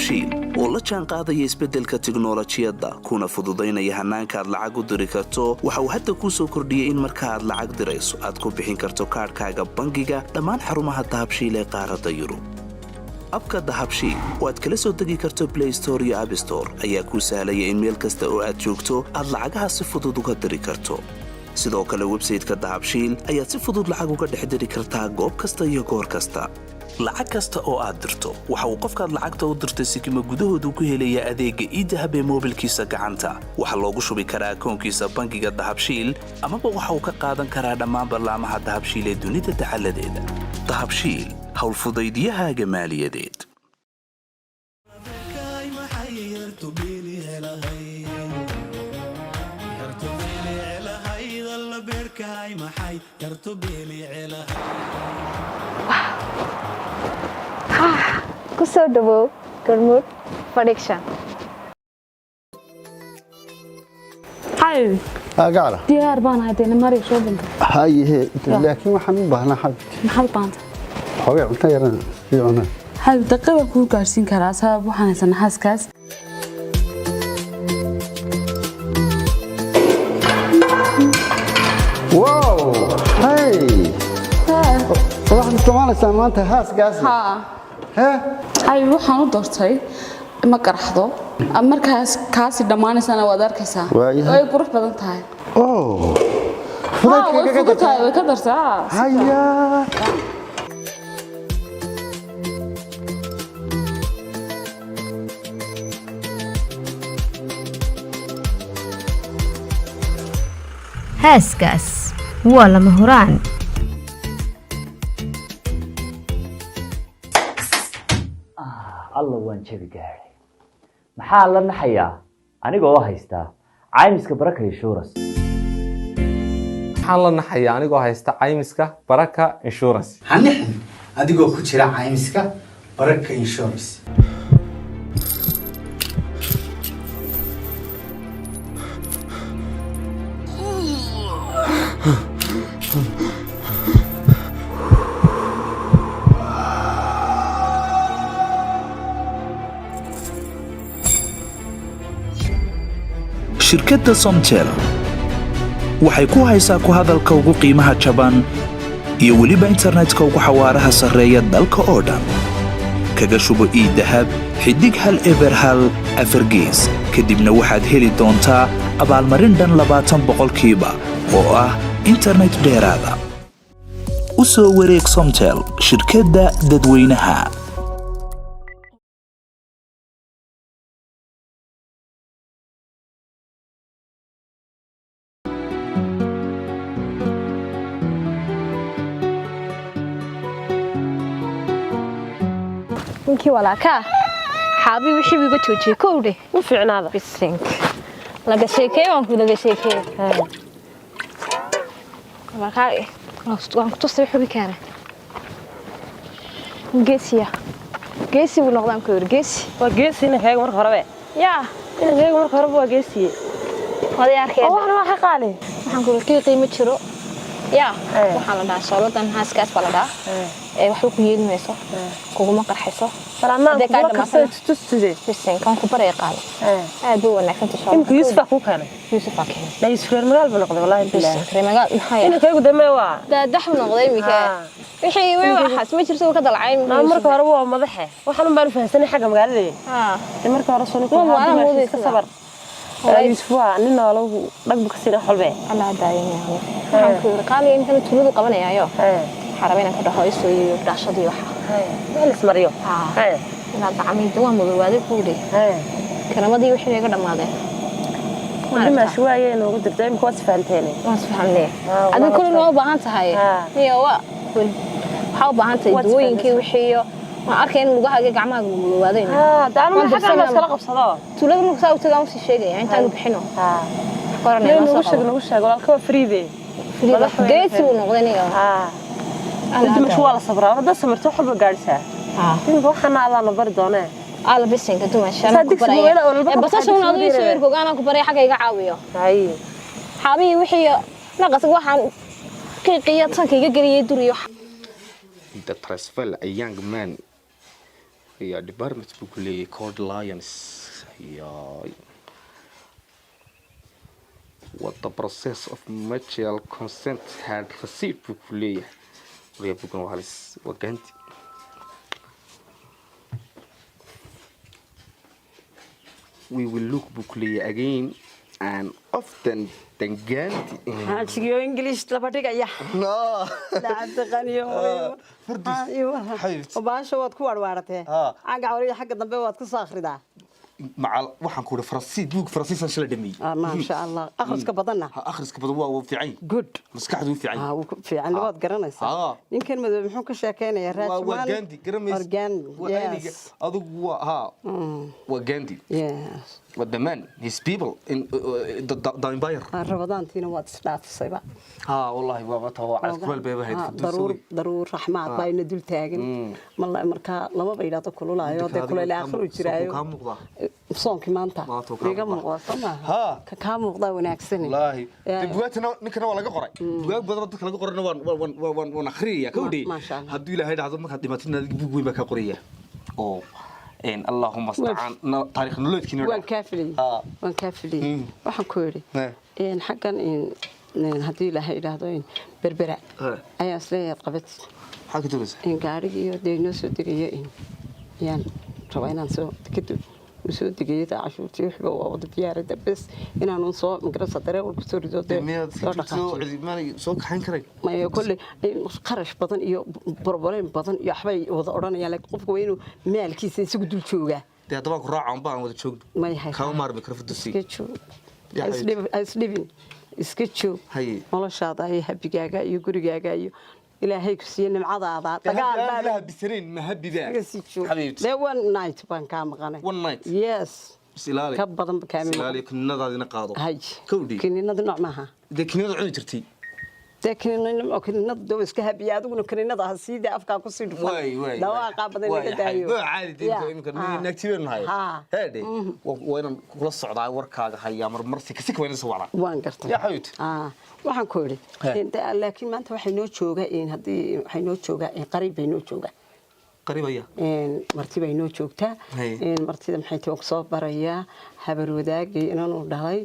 dahabshiil oo la jaan qaadaya isbeddelka tiknoolajiyadda kuna fududaynaya hannaanka aad lacag u diri karto waxa uu hadda kuu soo kordhiyey in marka aad lacag dirayso aad ku bixin karto kaadhkaaga bangiga dhammaan xarumaha dahabshiil ee qaaradda Yurub abka dahabshiil oo aad kala soo degi karto Play Store iyo App Store ayaa kuu sahlaya in meel kasta oo aad joogto aad lacagaha si fudud uga diri karto sidoo kale website-ka dahabshiil ayaad si fudud lacag uga dhex diri kartaa goob kasta iyo goor kasta lacag kasta oo aad dirto waxa uu qofkaad lacagta u dirtay sikimo gudahoodu ku helayaa adeegga e-dahab ee moobilkiisa gacanta waxa loogu shubi karaa akoonkiisa bangiga dahabshiil amaba waxa uu ka qaadan karaa dhammaan barnaamijyada dahabshiil ee dunida dacaladeeda dahabshiil hawl fudaydiyahaaga maaliyadeed kusoo dhawow Gormud Production Hi قاعدة diyaar baan ahay mari soo banka هاي لكن waxaan u baahnaa xad maxal baanta xogaa cunto yarana fiicana hal daqiiqo ku gaarsiin karaa sabab waxaan haysanaa xaaskaas wow hey waxaan isticmaalaysaa maanta haaskaas ha ay waxaan u doortay ma qaraxdo markaas kaasi dhamaanaysana waad arkaysaa way qurux badan tahay fudaydkayga way ka dartaa haya haaskaas waa lama huraan الله وان جبي قاعد maxaa la naxayaa anigoo haysta caymiska baraka insurance maxaa la naxayaa anigoo haysta caymiska baraka insurance hanixin adigoo ku jira caymiska baraka insurance shirkadda Somtel waxay ku haysaa ku hadalka ugu qiimaha jaban iyo weliba internetka ugu xawaaraha sarreeya dalka oo dhan kaga shubo e-dahab xidig hal eber hal afar gees kadibna waxaad heli doontaa abaalmarin dhan 20% oo ah internet dheeraada u soo wareeg Somtel shirkadda dadweynaha ninkii walaalka xaabi wixii uga joojiyay koowde u fiicnaada bisink laga sheekay waan ku laga sheekay markaa waan ku tusay xubi kaana geesi uu noqdaan ku yiri geesi waa geesina kayga marka hore yaa kayga marka hore waa geesi wadi arkay waxna waxa qaali waxaan ku qiimo jiro yaa waxaan la dhahaa solodan haaskaas baa la dhahaa wax ku yeelmayso kuma qarxiso salaamaad ka soo tustusay bisin kan ku baray qaal aad buu wanaagsan tahay in Yusuf ku keenay Yusuf ka keenay la Yusuf magaal buu noqday wallahi bilaa magaal maxay in kaygu damay waa daadax noqday mika wixii way waxaas ma jirto ka dalcay marka hore waa madaxe waxaan u baan fahansanay xagga magaalada marka hore soo noqday ka sabar Yusuf waa nin nolow dhagbu ka sina xolbe alla daayay waxaan ku qaali inta tuladu qabanayaayo حرامين كده هاي سوي داشدي وح مال اسمريو لا طعمي دوام بالوادي كودي كلامدي وحنا كده ما ده ما شويه انه قدرت دايما كويس فهمتني ما فهمني انا كل ما بانت هاي هي وا حاو بانت دوينكي وحيو ما arkeen lugaha gacmaha waadeen daanu xaga la kala qabsado tulada marka soo tagaan si sheegay inta bixino qornay nagu sheeg walaalka friide geesi uu noqdaniyo أنت مش ولا صبرا هذا صبرت وحب جالسة إن بوحنا على نبر دونه على بسين كنتم إن شاء الله كبرية بس عشان نضيع سوير كوجانا كبرية حاجة يقعويه هاي حبيبي وحي نقص واحد كي قيادتك كي يجري يدري The transfer a young man Yeah, department بكلية called Lions. Yeah. What the process of mutual consent had received بكلية. ويا بكون وحلس وكانت. We will look بكلية again and often تنجانت. شيء إنجليش لباديك يا. No. لا تغنيو. أيوة. حبيبتي. وباش هو تكون وارته. عقا وري حق الضبي واتك صاخر ده. مع waxaan ku uri Faransiis buug Faransiis shil dhameey. ما شاء الله. أخرس كبدنا. أخرس كبدنا waa fiican. Good. maskaxdu fiican. fiican لباد garanaysa. يمكن ما بحون كشاكين يا راجل. waa Gandhi garanaysa. Organ. Yes. adigu waa waa Gandhi. Yes. But the man, his people in the empire. رمضان تينا واد سنات الصيبة. والله بابا توا على كل بيبه هيد. ضرور رحمة باين دول تاجن. والله مركا لما بيلا تقولوا لا يا ده كل اللي آخره يجري. كم مقطع. صون كمان تا. بيجا مقطع سما. كم مقطع ونعكسني. والله. تبغى نكنا ولا قرأ. تبغى بدر تكنا قرأ ونخرية كودي. ما شاء الله. هدول هيدا عظم خدماتنا بيجوا بك قرية. أوه. إن اللهم استعان تاريخ نولد كنا. وان كافلي. وحن كوري. إن حقا إن هدول هيدا هذين بربرة. أي أصلية قبت. حاجة تقولس. إن قاري يدينوس ودقيقة إن يعني روينا نسوا كده وسوا دقيقة عشرة يحبوا وضد ديار بس إن أنا نصاب مقرصة ترى والكسور ده. ماني سوق حنكرك. ما يقول لي خرج بطن يو بربرين بطن يا حبي وضعنا يعني قف وينه مال كيس يسقط الشوجة. ده طبعا كراع عم بان وده شوق. ما يحي. كم مرة بكرف الدسي. سكتشو. أسليبين. سكتشو. هاي. والله شاطر هي هبي جاجا يقول جاجا إلى هيك سين معضاضة. تقال لا بسرين مهبي ذا. حبيبتي. لا one night بان كام غني. one night. Yes. سلالي. كبضن بكامل. سلالي كنا ذا نقاضو. هاي. كودي. كنا نضع معها. ده كنا ذا عندي لكن نضد وسكها بيادو ونكرين نضع السيدة أفكار كسيد فن. واي. لا قابضن يقدايو. ما عادي يمكن نكتبين هاي. هذه. وين كل الصعداء وركاga هيا مرمرتي كسك وين سوارا. وان قرت. يا حبيبتي. waxaan ku yiri laakiin maanta waxay noo joogaa in hadii waxay noo joogaa in qariib bay noo joogaa qariibaya marti bay noo joogtaa martida maxay tahay soo barayaa habar wadaagay inaan u dhalay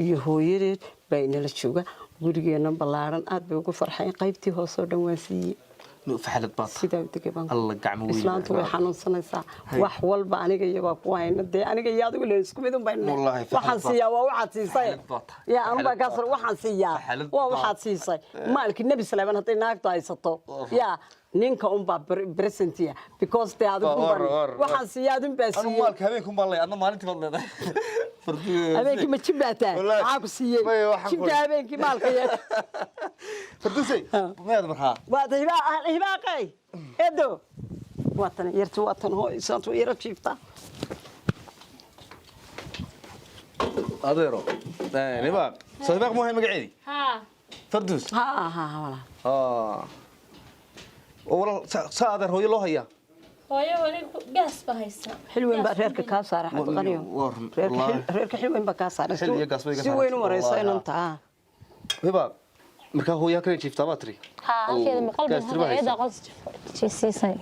iyo hooyadeed bay nala jooga gurigeena balaaran aad bay ugu farxay qaybtii hoos oo dhan waan siiyay فحلت باط سيدا الله قعموي إسلام توي حنون سنسا وحول بعنيك يبقى قوين ده أنا يادو ولا يسكمدون بيننا والله وحنسيا وحنسيا يا أم بكسر وحنسيا وحنسيا مالك النبي سليمان هتيناك تاي سطو يا نينك أم بريسنتيا because they are the وحنسيا دم بس أنا مالك هبيكم بالله أنا ما نتفضل هذا هبيك ما تشبعته عاقو سيا شبع هبيك مالك يا فردوسي ما هذا مرها وهذا هباقي إدو وطن يرتو وطن هو إنسان ويرت شيفتا أديرو نباق صديق مهم قاعدي فردوس والله صادر هو يلو هيا هوي قاس بهيسا حلوين بقى كاسر أحد غنيو ريرك حلوين بكاسر سوين ورئيسين أنت نباق مركا هو ياكل شيفتا باتري كذا مقلب هذا قصد شيء سيسي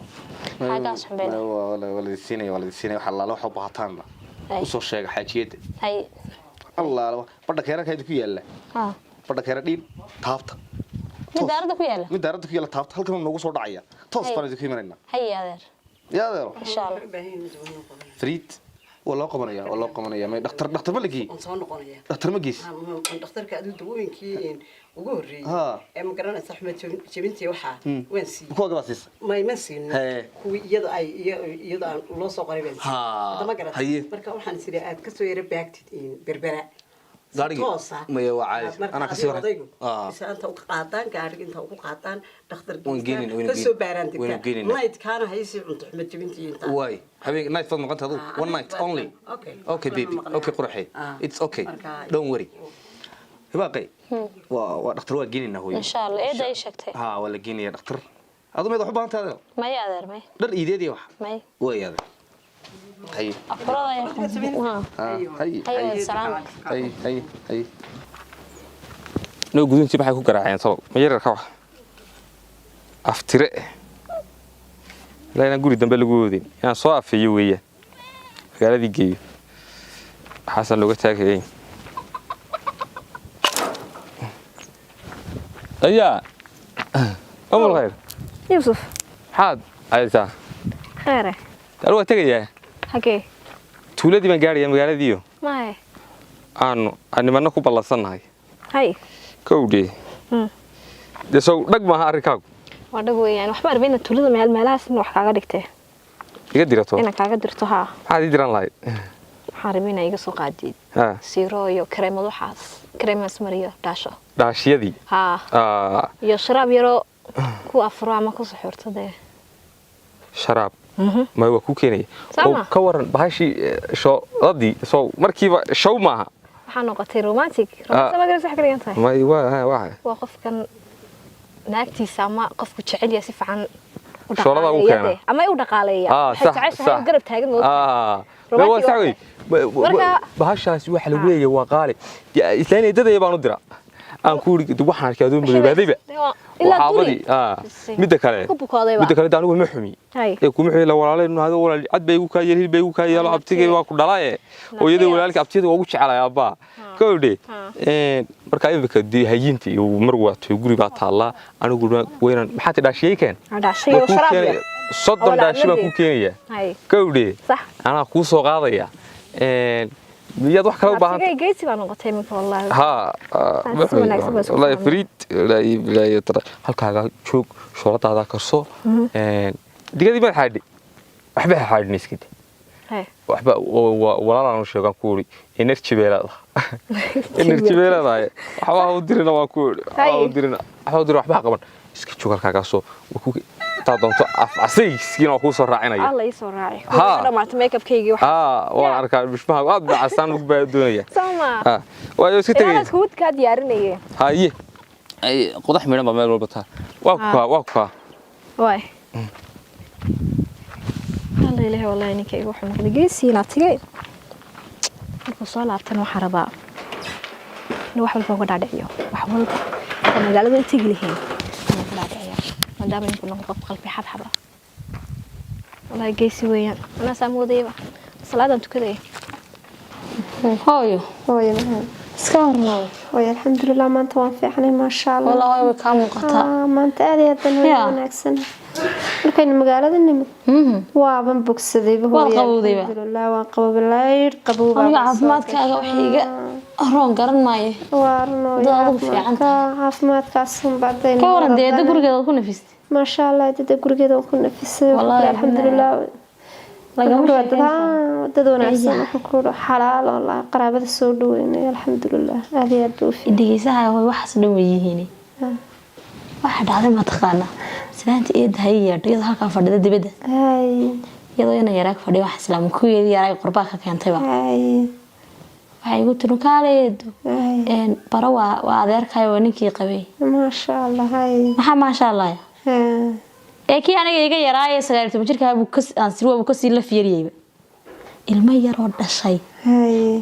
حاجة حبيبي ولا السيني وحلالو حب هاتان وصو شيء حاجيته هاي الله بدك يراك هيد كياله بدك يرا دين تابتا مid daarada ku yaala taabta halkan noogu soo dhacaya toos baan idinku imanayna hay adeer ya adeer insha Allah friid wala qabanaya ma dhakhtar ma lagi soo noqonaya dhakhtar ma gees dhakhtarka adu dawooyinkii ugu horeeyay ee ma garanaysa Axmed jabintii waxa waan sii ku gabasis ma siin kuwi iyada loo soo qaribeen ma garanaysa marka waxaan sidii aad ka soo yara baagtid in berbera gaariga ma yaa wacaad ana ka soo waray isaanta u qaadaan gaariga inta ugu qaadaan dhakhtar ka soo baaraantigta night kana haysi cunto Axmed jabintii inta way habeen night fad noqonta adu one night only okay baby okay qurxi it's okay don't worry هباقي ودكتور واجيني هو إن شاء الله إيه ده يشكته ولا جيني يا دكتور هذا ما يضحوا بانت هذا ما يقدر ما در إيدي واحد ما ويا هذا هاي أفراد يا هاي السلام هاي نو جودين تبي حيكون كراعين صوب ما يرى كوا أفترق لا أنا أقول دم بلقودين أنا صافي يوية قال ذي جي حسن لو قلت هيك أيا أم الخير يوسف حاد عيلتها خيره الوقت تجي حكي تولدي من قاري من قاري ديو ما هي أنا ما نكو بالله صنعي هاي كودي ده سو دق ما هاركاك wadhago weeyaan waxba arbeyna tulada meelahaas in wax kaaga dhigtay iga dirato ina kaaga dirto ha waxaad diran lahayd waxaan rabeyna iga soo qaadid ha siiro iyo kareemad waxaas kareemas mariyo dhaashiyadii ha iyo sharaab yaro ku afro ama ku suxurtade sharaab ma waa ku keenay oo ka waran bahashi shoodii soo markiiba show maaha waxaan noqotay romantic ma garan sax kaliyan tahay ma waa qofkan naagtiisa ama qofku jecel yahay si fiican u dhaqaaleeyo ama u dhaqaaleeyo sax garab taagan waa sax wey bahashaas waxa lagu leeyahay waa qaali islaan eedada baan u dira aan ku uri waxaan arkay adoon badbaadayba waxaabadi midda kale anigu ma xumi ee kuma xumi la walaaleen hada walaal cad bay ugu ka yeelay bay ugu ka yeelo abtigay waa ku dhalay hooyada walaalka abtiga ugu jecelaay abba kowde marka imika hayinti iyo mar waato guri baa taala anigu weynan maxaa tidhaashiyay keen dhaashiyo sharaab soddon dhaashi baa ku keenaya kowde ana ku soo qaadaya miyaad wax kala u baahan tahay geesi baan noqotay minka wallahi wallahi fariid la tara halkaaga joog shooladaada karso digadii ma xaadhi waxba xaadhin iskid waxba walaalaan sheegan ku uri energy beelada waxba u dirina waan ku uri waxba qaban iska joog halkaaga soo taa doonto asayskiina ku soo raacinaya Allah ii soo raaci oo dhamaatay makeup-kaygi waxa waan arkaa bishmaha aad bacsan ugu baadoonaya sama waayo iska tagay inaad isku ka diyaarinayeen haye ay qodax miran baa meel walba taa waa ku waay Allah ilaahay wallahi ninkayga wuxuu noqday geesiina tigay markuu soo laabtan waxa rabaa wax walba uga dhaadhiciyo wax walba magaalada intii gelihiin maadaama inuu noqdo qof qalbi xabxaba wallahi geesi weeyaan ana saamoodeeba salaadan tukaday hooyo iska warnaa way alxamdulillah maanta waan fiicnay ma sha Allah wallahi way ka muuqataa maanta aad iyo aad wanaagsan markaan magaalada nimid waaban bogsadayba hooyo alxamdulillah waan qabowbay qabowba aniga caafimaadkaaga waxiga roon garan maayo waarno caafimaadkaas baadeen ka waran deeda gurigeeda ku nafistay ma sha Allah deeda gurigeeda ku nafisay alxamdulillah dad wanaagsan ku xalaal oo qaraabada soo dhaweynay alxamdulillah aad iyo aad u fiican dhigeysaha way wax soo dhaweeyeen waxa dhacday ma taqaana salaanta eedahay iyada halka fadhida dibadda iyadoo inay yaraag fadhiyo wax islaam ku yeediyay yaraag qurbaa ka keentayba waxay ugu tiri kaaleedo bara waa adeerkay oo ninkii qabay ma sha Allah ma sha Allah kii aniga iga yaraaye 19 jirka aan sirwaa ka sii la fiiriyay ilmo yar oo dhashay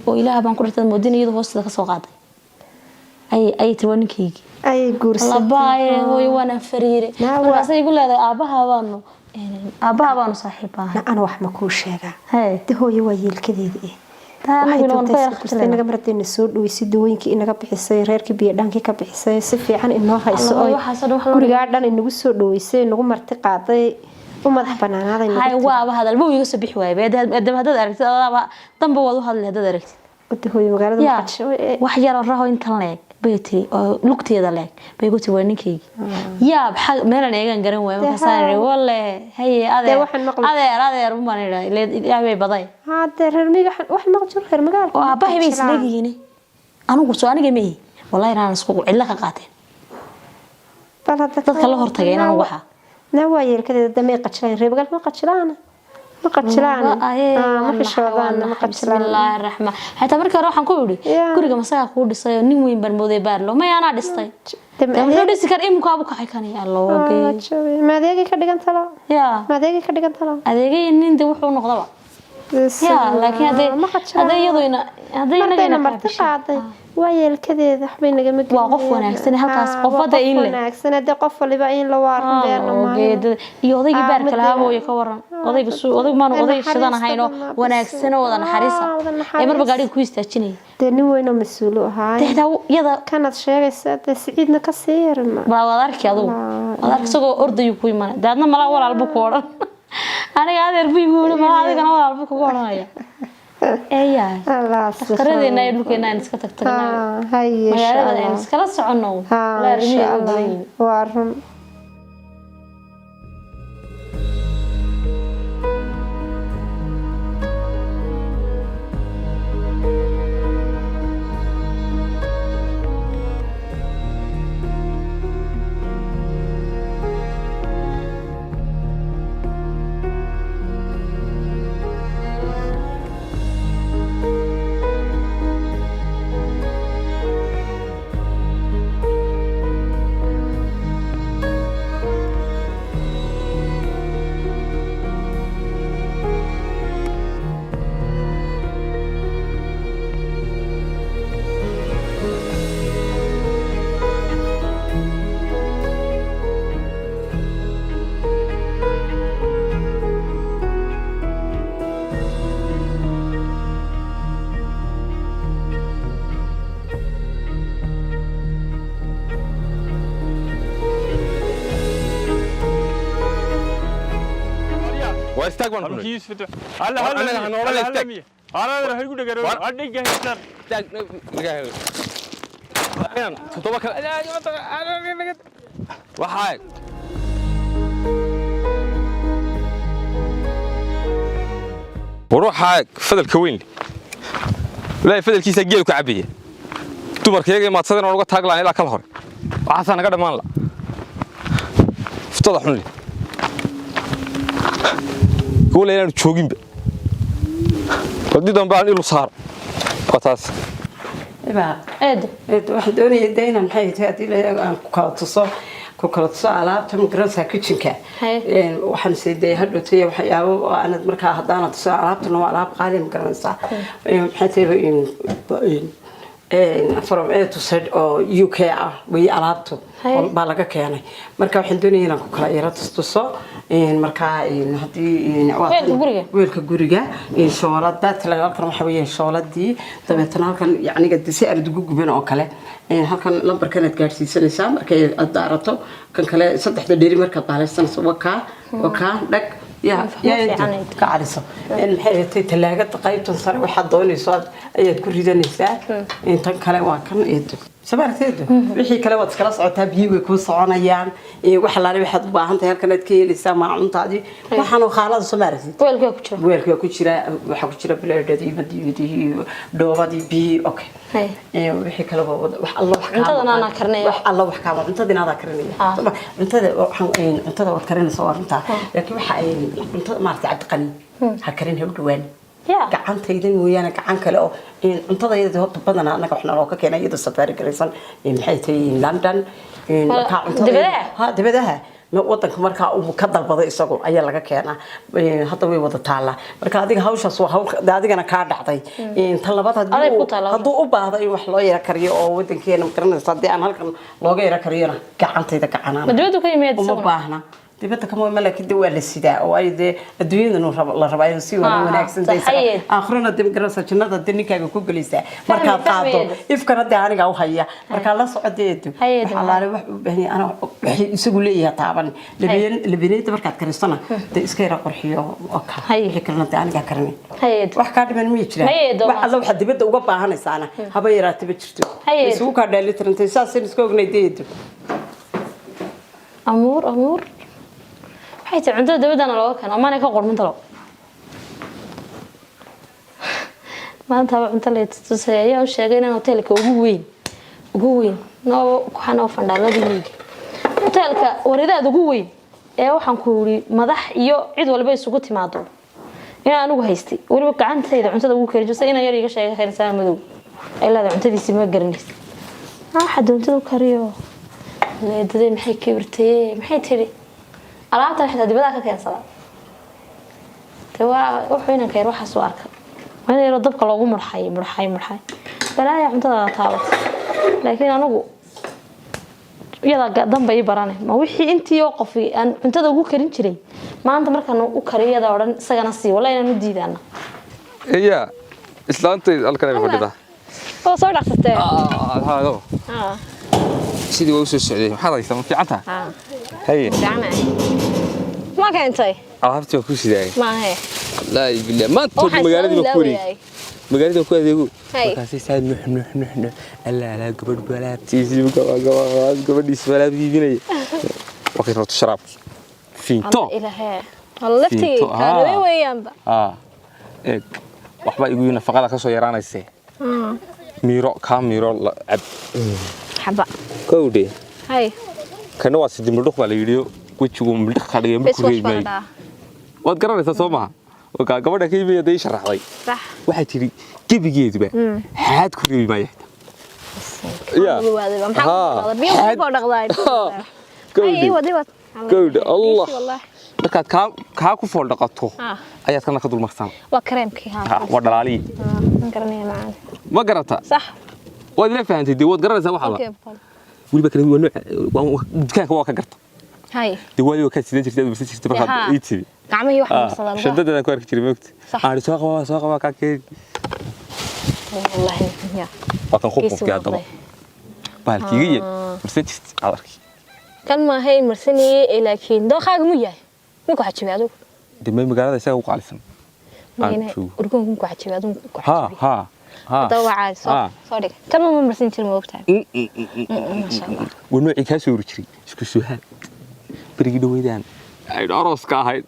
oo ilaahay baan ku dhirtay moodinayada hoosta ka soo qaaday ay tirwaninkaygi ay guursatay labaaye hooyo wana fariire markaas ay igu leedahay aabaha baanu saaxiibaa ana wax ma ku sheegaa de hooyo waa yeelkadeedii naga martayna soo dhaweysay dawooyinkii inaga bixisay reerkii biyo dhankii ka bixisay si fiican inoo hayso oo guriga dhan inagu soo dhaweysay inagu marti qaaday umadax banaanaaday hay waaba hadalba iga soo bixi waayay hadad aragtid adaba danba wad u hadlay hadad aragtid wada hooyo magaalada Muqdisho wax yar oo raho inta leeg beetri oo lugteeda leeg bay ku tii waninkaygi yaab meelan eegan garan waay markaas aan wallahi haye adeer uma ilaahay baday hada reer miga wax maqjir reer magaalka oo aabahay bay isleeyihiin anigu soo aniga meey wallahi raan isku cilla ka qaateen dadka la hortagay inaan waxa waa yeelkadeeda damay qajlaan reer magaalka ma qajlaan ما في شوغان ما قد بسم الله الرحمن حتى markii hore waxaan ku yiri guriga masaga ku dhisay nin weyn baan mooday baarlo ma yana dhistay wuxuu dhisi kar imku abu ka xakanay allooge ma adeegi ka dhigan talo ma adeegi ka dhigan talo adeegay nin de wuxuu noqdaba laakiin hadee iyadoo ina martay waayeelkadeeda waxbay nagama waa qof wanaagsan halkaas qofada in la wanaagsan hadii qof waliba in la waarin beerna ma iyo odaygii baarka lahaa hooyo ka waran odayga odag maan oday shidan ahayno wanaagsan oo wada naxariisa ay marba gaariga ku istaajinay nin weyn oo mas'uul u ahaa yada kanad sheegaysa Siciidna ka seerma baa wadarkii adigu wadarka isagoo ordayu ku iman daadna mala walaalba ku oran aniga adeer biiguuna ma adigana walaalba ku oranaya ايا تقريبا يدلكنا iska tagtagna magaalada iskala socono la rimiyo waarun واستقبل كل كيس فتح هلا انا هيقول لك ادق هيستر انا تطبق وحاج وروح فضل كوين لا فضل كيس جيل كعبيه dumarkayga ma sadin oo uga taaglaan ilaa kala hore waxa naga dhamaan la ftada xun leh كل يوم تشوفين بدي دم بعد إلو صار قطاس إيه إيه واحد دوني يدينا محيط هذه اللي كوكالتصو على تم جرسها كيتشنكا وحن سيدي هدو تي وحياه وأنا مركها هدانا تصو على تنو على قالي مجرسها محيط from A to Z oo UK ah way alaabto baa laga keenay marka waxaan doonayaa inaan ku kala yara tusto marka hadii weelka guriga shoolada talagalkan waxa weeye shooladii dabeetana halkan yacni gadisi ardugu guban oo kale halkan lambarkan aad gaarsiisanaysaa marka aad daarato kan kale saddexda dheri marka baalaysanayso waka dhag يا كعرسة المحيط تلاقة قايتون صار واحد دوني صاد أي تكون ريدا نساء إنت كلا واكن يدو سمعت يدو وحي كلا واتكلاس عتاب يجي يكون صعنا يان وحلا لي واحد باهن تهر كانت كي لسه مع عمتادي وحنا خلاص سمعت ويلك كوتشرا وحكوتشرا بلاد دي بدي دوبا دي بي أوكي وحي كلا الله أنتظر أنا كرني الله وحكام أنتظر أنا كرني أنتظر وتكرني صور أنت لكن وحي أنت ما تعتقني هكرين هبدوان gacantaydan mooyaan gacan kale oo cuntada iyada horta badan anaga waxna loo ka keenay iyada safari garaysan maxay tahay London ka cuntada dibadaha wadanka marka uu ka dalbado isagu ayaa laga keenaa hadda way wada taala marka adiga hawshaas waa hawl adigana ka dhacday tan labaad haduu u baahdo in wax loo yara kariyo oo wadankeena garanaysa hadii aan halkan looga yara kariyana gacantayda gacanana madawadu ka yimaad uma baahna dibadda kama malaki dawaa la sidaa oo ay adduunyada la rabaa si wanaagsan daysa aakhirna dib garasa jannada dinkaaga ku galeysa marka qaado ifkana aniga u haya marka la socodeedo xalaale wax u baahan ana isagu leeyahay taaban labineed markaad karistana iska yara qurxiyo oka fikirna aniga karnay wax ka dhiman ma jira wax alla waxa dibadda uga baahanaysaana haba yaraataba jirto isugu ka dheelitirantay saas iska ognaydeedo أمور حيث عندنا دبدنا لو كان ما نك قرن تلو ما أنت أنت اللي تسيا وشجعنا نوتيلك وجوين نو كنا فندلا ديني نوتيلك وريدا دجوين وحنكوري مذح يو عيد ولا بيس سقطي ما دو أنا وهيستي ولا بقى عن سيد عن تدو كريج سينا يريك شيء خير سلام مدو إلا عن تدي سيما جرنيس حد عن تدو كريو ليه محي كبرتي محي تري alaabta xita dibada ka keensada tawa wuxuu inaan kayr waxa soo arka waan yaro dabka loogu murxay balaaya cuntada taabat laakiin anagu iyada danba ii barane ma wixii intii oo qof aan cuntada ugu karin jiray maanta markaan u kariyada oran isagana sii wala inaan u diidana iya islaantay halkan ay fadhida oo soo dhaxsatay haado sidii way soo socday maxaad haysaa ma fiicanta hay ma keentay alaabtii ku siday ma hay la bilaa ma tood magaaladii ku wareey magaalada ku adeego markaas ay nuux alla gabadh balaabtiisii gabadhiis balaabtiidinay waqti roto sharaab fiinto ilaahay laftii kaarwe weeyaanba eeg waxba igu nafaqada ka soo yaraanaysay miro ab xaba kowde hay kana waa sidii mudux baa la yiri wajigu mudux ka dhigay markuu reebay waad garanaysaa soo ma وكا قبل كيف يدي شرحي صح واحد تري كيف يجيبه حاد كوري ما يحتاج يا حاد كود الله markaad ka ku fool dhaqato ayaad kana ka dul marsan waa kareemkii ha waa dhalaalii ma garata sax waad la fahantii waad garanaysaa waxa waliba kale waa dukaanka waa ka garta hay diwaayo ka sideen jirtay markaad iitibi gacmihii wax marsadaan shadada ku arki jiray moogta aan soo qaba ka kee wallahi ya wakan qofkii hadaba baalkiiga marsanjist adarki kan ma hay marsaniye laakiin dooqaaga mu yahay ku xajibaad adigu dimay magaalada isaga u qaalisan urgoon ku xajibaad ha dawacay soo dhig kan ma marsan jirin moogtaa ونوعي كاسو رجري isku suuhaan barigi dhaweydaan ay aroos ka ahayd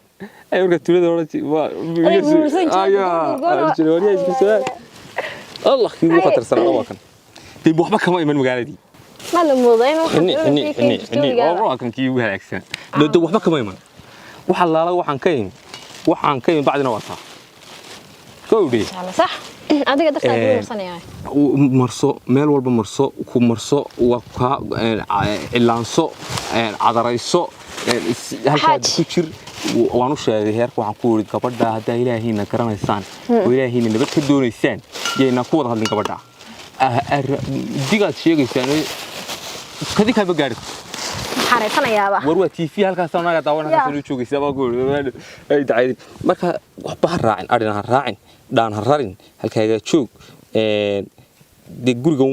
ay warka tulada oranti waa isku suuhaan Allah kii ugu khatarsan waa kan dib waxba kama iman magaaladii ma la moodayn oo kan kii ugu halaagsan dad waxba kama iman waxa laala waxaan ka iman bacdina waa taa kowdi صح adiga dadka ay marsanayaan marso meel walba marso ku marso waa ka ilaanso cadarayso halka ku jir waan u sheegay heerka waxaan ku wari gabadha hada ilaahina garanaysaan oo ilaahina nabad ka doonaysaan yeena ku wada hadlin gabadha digaad sheegaysaan kadi ka bagaari xareysanayaaba war waa TV halkaas anaga daawanaysa soo joogaysa baa gool ay dhacay marka waxba raacin arina raacin daan hararin halkaaga joog de guriga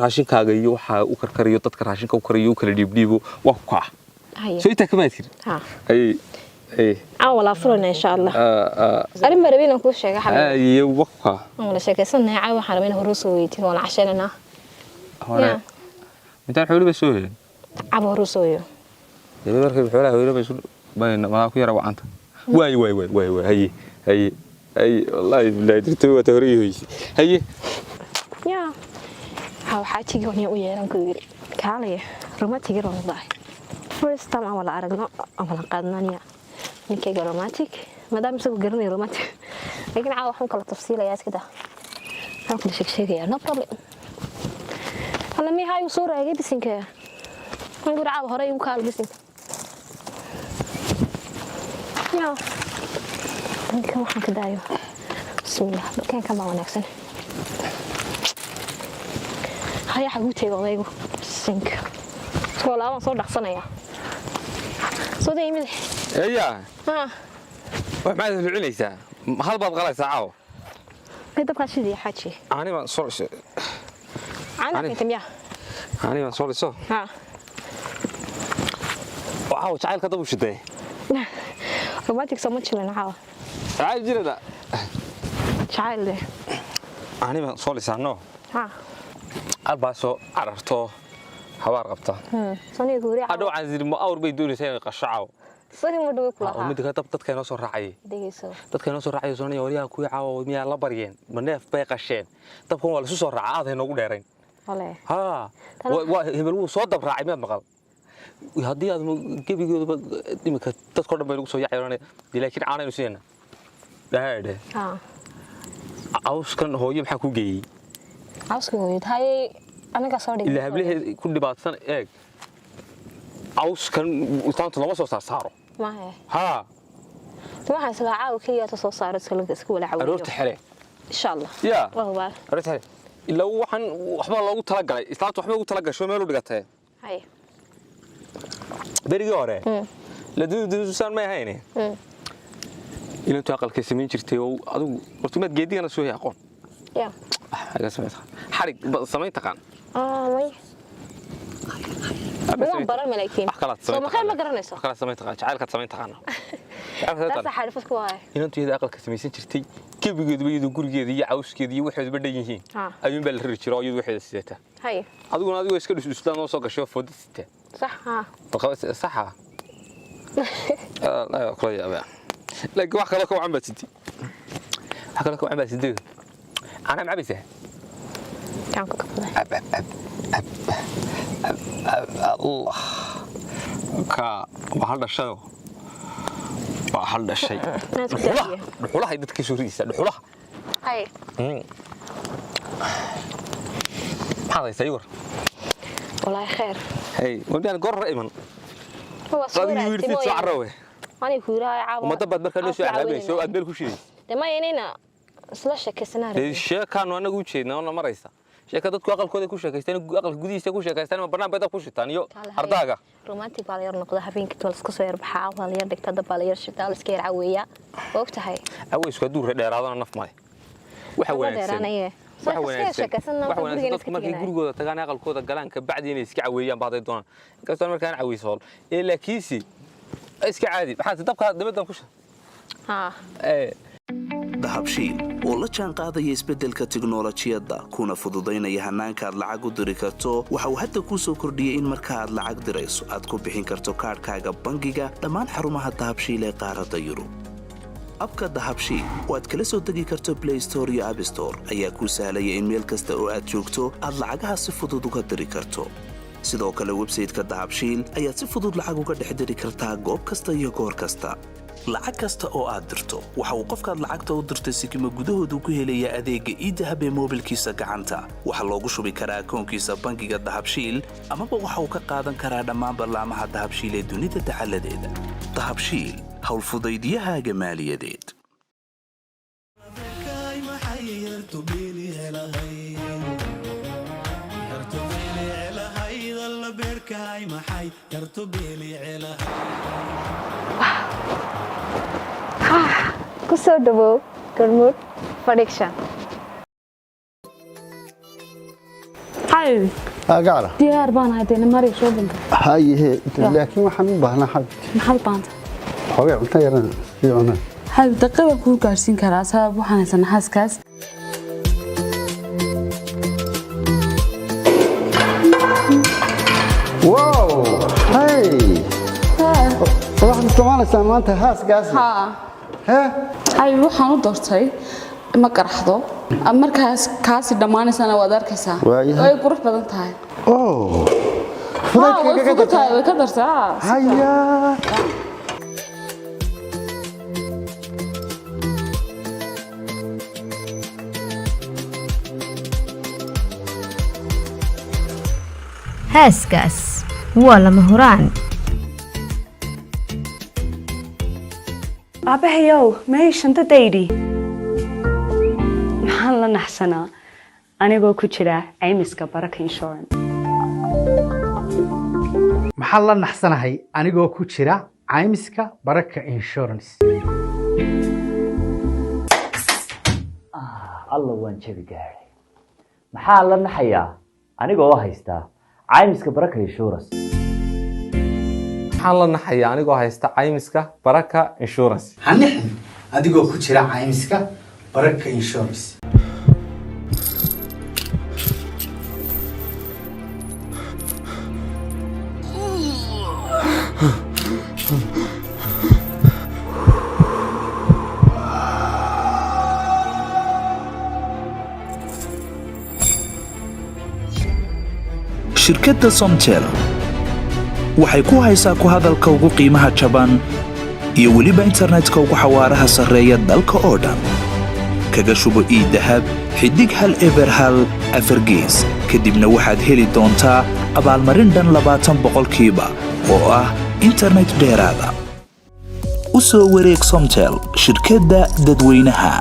raashinkaaga iyo waxa uu karkariyo dadka raashinka uu kariyo kala dhiibdhiibo waa ku kac soo inta kama tir wala furana insha Allah arin marabina ku sheega xabiib waqka wala sheekaysanay caawa waxaan rabaa in hore soo weydiin wala casheelana hore inta xoolo ba soo heleen aba hore soo yo markay xoolaha hore ba soo bayna ma ku yara wacanta way haye والله لا درتو توريه هي يا هاو حاجي وني u yeeran ku yiri kaalay romantic roonday first time aan wala aragno aan wala qaadnaniya ninkayga romantic madam isagu garanay romantic laakiin waxaan kala tafsiilayaa iska daa waxaan kala sheegaya no problem alla mi hayo soo raagay bisinka aan guracada hore igu kaal bisinka ya ninka waxaan ka daayo bismillah kan kama wanaagsan haya xaguutayga odaygu sink soo laaban soo dhaqsanaya soo deemid wax ma fiicinaysaa hal baad qalaysaa caaw dabka shidii xaaji ani ma soo ana kamya ani ma soo liso waaw jacaylka dab u shiday romantic so much lana caaw عاجلة شعيل ده أنا ما صار لسانه الباسو عرفته حوار قبته صني دوري أدو عزيز ما أور بيدوني شيء قشعه صني مدوي كلها ومدك تبتت كانوا صار رعي كانوا صار رعي صني وريها كوي عاو ميا لبريين مناف باقشين طب هو ولا صار رعاه هنا نقول دارين ولا ها وهملو صوت رعي ما مقال وهدي هذا كيف يقول دمك تذكر ما يقول صياح يعني لكن أنا نسينا ده عاوسكن هوي maxaa ku geeyay عاوسكن hooyad hay anaga soo dhigay ilaa hablaha ku dhibaatsan eeg عاوسكن utaanto lama soo saaro ma waxaan sagaa caaw kaliya soo saaro iska wala caawiyo aroorta xire insha Allah ya waa aroorta xire إلا وحن وحبا لوgu tala galay islaantu waxba ugu tala gasho meel u dhigatay hay berigi hore la duuduusan ma hayne ila inta aqalka sameyn jirtay oo adigu hortumaad geedigana soo yaqoon ya haga xarig sameyn taqaan may waa baran malaakiin soo ma khayr ma garanayso kala sameyn taqaan jacaylka sameyn taqaan taas xarifad ku waay ila inta aqalka sameysan jirtay kebigeedu iyadu gurigeeda iyo cawskeeda iyo waxay badhan yihiin ayuun baa la riri jiray iyadu waxay sidata hay adiguna adigu iska dhusdhuslaan oo soo gasho foodista صح ها صح لا كل يا بقى لكن واحد لك وعم بتدي واحد لك وعم بتدي انا معبسه كان كفله الله كا وحل الشيء وحل الشيء دخولها هي ددك سوريسا دخولها هاي هذا يسير والله خير هي ودي انا قرر ايمن هو صورة يرتي تعروه أنا كورا عاون وما دبت بركة ليش عربي سو أدبر كل شيء لما ينينا سلاش كسناري الشيء كانوا أنا قلت شيء أنا ما رئيسه شيء كذا أقل كذا كل شيء كيستاني أقل جديد كل شيء كيستاني ما برنامج بدأ كل شيء ثاني يو أرضاقة رومانتيك بالير نقطة حبين كتول سكسير بحاول بالير دك تدا بالير شتال سكير عوية وقتها هاي عوي سو دور هذا هذا نف ماي وحوي markay gurigooda tagaan aqalkooda galaanka bacdiina iska caweeyaan baaday doonaan inkastoo markaan cawiisool laakiinsi iska caadi maxaa dabka dabadan ku dahabshiil oo la jaan qaadaya isbeddelka tiknoolajiyadda kuna fududaynaya hannaanka aad lacag u diri karto waxa uu hadda kuu soo kordhiyey in marka aad lacag dirayso aad ku bixin karto kaadhkaaga bangiga dhammaan xarumaha dahabshiil ee qaaradda yurub abka dahabshiil oo aad kala soo degi karto Play Store iyo App Store ayaa kuu sahlaya in meel kasta oo aad joogto aad lacagaha si fudud uga diri karto sidoo kale website-ka dahabshiil ayaad si fudud lacag uga dhex diri kartaa goob kasta iyo goor kasta lacag kasta oo aad dirto waxa uu qofkaad lacagta u dirtay sikimo gudahoodu ku helayaa adeegga e-dahab ee moobilkiisa gacanta waxa loogu shubi karaa akoonkiisa bangiga dahabshiil ama waxa uu ka qaadan karaa dhammaan barnaamijyada dahabshiil ee dunida taxalladeeda dahabshiil howlfudaydyahaaga maaliyadeed kusoo dhawow Gormud Production هاي قاعدة ديار بان هادين ماري شو بنت هاي لكن waxaan u baahnaa xab maxal baanta xogaa cunto yaran fiicana hal daqiiqo ku gaarsiin karaa sabab waxaan haysan xaaskaas wow hey waxaan isticmaalaysaa maanta haaskaas hay waxaan u doortay ma qaraxdo markaas kaasi dhamaanaysana waad arkaysaa way qurux badan tahay way ka dartaa haya haaskaas waa lama huraan aabahayow may shantadaydi maxaan la naxsanaa anigoo ku jira caymiska baraka insurance maxaan la naxsanahay anigoo ku jira caymiska baraka insurance alla waan jabi gaaray maxaa la naxayaa anigoo haysta caymiska baraka insurance maxaan la naxayaa anigoo haysta caymiska baraka insurance hanixin adigoo ku jira caymiska baraka insurance shirkadda Somtel waxay ku haysaa ku hadalka ugu qiimaha jaban iyo weliba internetka ugu xawaaraha sarreeya dalka oo dhan kaga shubo e-dahab xidig hal eber hal afar gees kadibna waxaad heli doontaa abaalmarin dhan 20% oo ah internet dheeraada u soo wareeg Somtel shirkadda dadweynaha